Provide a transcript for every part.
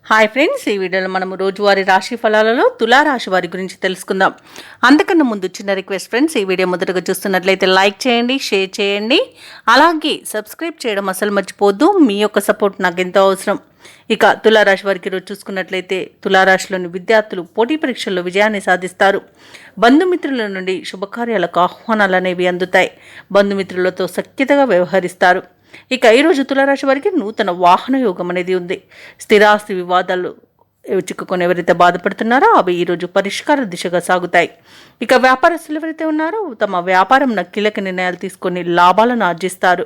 Hi friends, ఈ వీడియోలో మనము రోజువారీ రాశి ఫలాలలో తులారాశి వారి గురించి తెలుసుకుందాం. అంతకన్నా ముందు చిన్న రిక్వెస్ట్ ఫ్రెండ్స్, ఈ వీడియో మొదటగా చూస్తున్నట్లయితే లైక్ చేయండి, షేర్ చేయండి, అలాగే సబ్స్క్రైబ్ చేయడం అసలు మర్చిపోద్దు. మీ యొక్క సపోర్ట్ నాకు ఎంతో అవసరం. ఇక తులారాశి వారికి ఈరోజు చూసుకున్నట్లయితే తులారాశిలోని విద్యార్థులు పోటీ పరీక్షల్లో విజయాన్ని సాధిస్తారు. బంధుమిత్రుల నుండి శుభకార్యాలకు ఆహ్వానాలు అనేవి అందుతాయి. బంధుమిత్రులతో సఖ్యతగా వ్యవహరిస్తారు. ఇక ఈరోజు తులారాశి వారికి నూతన వాహన యోగం అనేది ఉంది. స్థిరాస్తి వివాదాలు చిక్కుకొని ఎవరైతే బాధపడుతున్నారో అవి ఈరోజు పరిష్కార దిశగా సాగుతాయి. ఇక వ్యాపారస్తులు ఎవరైతే ఉన్నారో తమ వ్యాపారంలో కీలక నిర్ణయాలు తీసుకొని లాభాలను ఆర్జిస్తారు.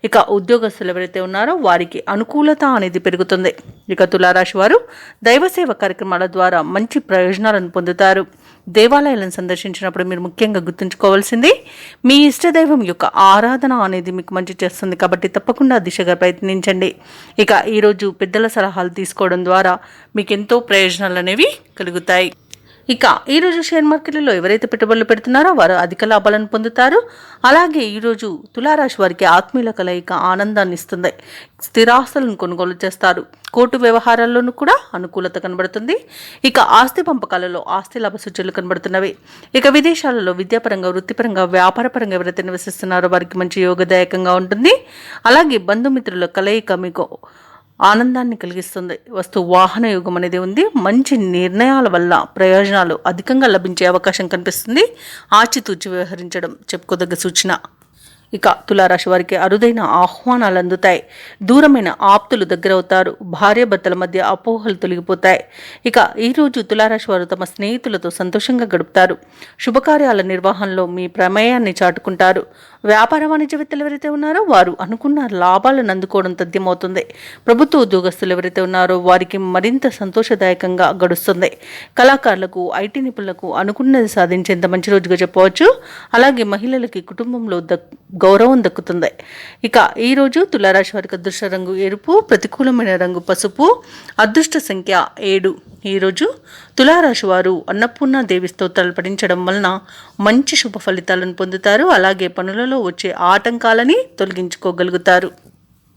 ఇక ఉద్యోగస్తులు ఎవరైతే ఉన్నారో వారికి అనుకూలత అనేది పెరుగుతుంది. ఇక తులారాశి వారు దైవసేవ కార్యక్రమాల ద్వారా మంచి ప్రయోజనాలను పొందుతారు. దేవాలయాలను సందర్శించినప్పుడు మీరు ముఖ్యంగా గుర్తుంచుకోవాల్సింది మీ ఇష్టదైవం యొక్క ఆరాధన అనేది మీకు మంచి చేస్తుంది. కాబట్టి తప్పకుండా దిశగా ప్రయత్నించండి. ఇక ఈరోజు పెద్దల సలహాలు తీసుకోవడం ద్వారా మీకు ఎంతో ప్రయోజనాలు అనేవి కలుగుతాయి. ఇక ఈరోజు షేర్ మార్కెట్లలో ఎవరైతే పెట్టుబడులు పెడుతున్నారో వారు అధిక లాభాలను పొందుతారు. అలాగే ఈరోజు తులారాశి వారికి ఆత్మీయుల కలయిక ఆనందాన్ని ఇస్తుంది. స్థిరాస్తులను కొనుగోలు చేస్తారు. కోర్టు వ్యవహారాల్లోనూ కూడా అనుకూలత కనబడుతుంది. ఇక ఆస్తి పంపకాలలో ఆస్తి లాభ సూచనలు కనబడుతున్నవి. ఇక విదేశాలలో విద్యాపరంగా, వృత్తిపరంగా, వ్యాపారపరంగా ఎవరైతే నివసిస్తున్నారో వారికి మంచి యోగదాయకంగా ఉంటుంది. అలాగే బంధుమిత్రుల కలయిక మీకు ఆనందాన్ని కలిగిస్తుంది. వస్తు వాహన యోగం అనేది ఉంది. మంచి నిర్ణయాల వల్ల ప్రయోజనాలు అధికంగా లభించే అవకాశం కనిపిస్తుంది. ఆచితూచి వ్యవహరించడం చెప్పుకోదగ్గ సూచన. ఇక తులారాశి వారికి అరుదైన ఆహ్వానాలు అందుతాయి. దూరమైన ఆప్తులు దగ్గరవుతారు. భార్యాభర్తల మధ్య అపోహలు తొలగిపోతాయి. ఇక ఈరోజు తులారాశి వారు తమ స్నేహితులతో సంతోషంగా గడుపుతారు. శుభకార్యాల నిర్వహణలో మీ ప్రమేయాన్ని చాటుకుంటారు. వ్యాపార వాణిజ్యవేత్తలు ఎవరైతే ఉన్నారో వారు అనుకున్న లాభాలను అందుకోవడం తథ్యమవుతుంది. ప్రభుత్వ ఉద్యోగస్తులు ఎవరైతే ఉన్నారో వారికి మరింత సంతోషదాయకంగా గడుస్తుంది. కళాకారులకు, ఐటీ నిపుణులకు అనుకున్నది సాధించేంత మంచి రోజుగా చెప్పవచ్చు. అలాగే మహిళలకి కుటుంబంలో గౌరవం దక్కుతుంది. ఇక ఈరోజు తులారాశి వారికి అదృష్ట రంగు ఎరుపు, ప్రతికూలమైన రంగు పసుపు, అదృష్ట సంఖ్య 7. ఈరోజు తులారాశి వారు అన్నపూర్ణ దేవి స్తోత్రాలు పఠించడం వలన మంచి శుభ ఫలితాలను పొందుతారు. అలాగే పనులలో వచ్చే ఆటంకాలని తొలగించుకోగలుగుతారు.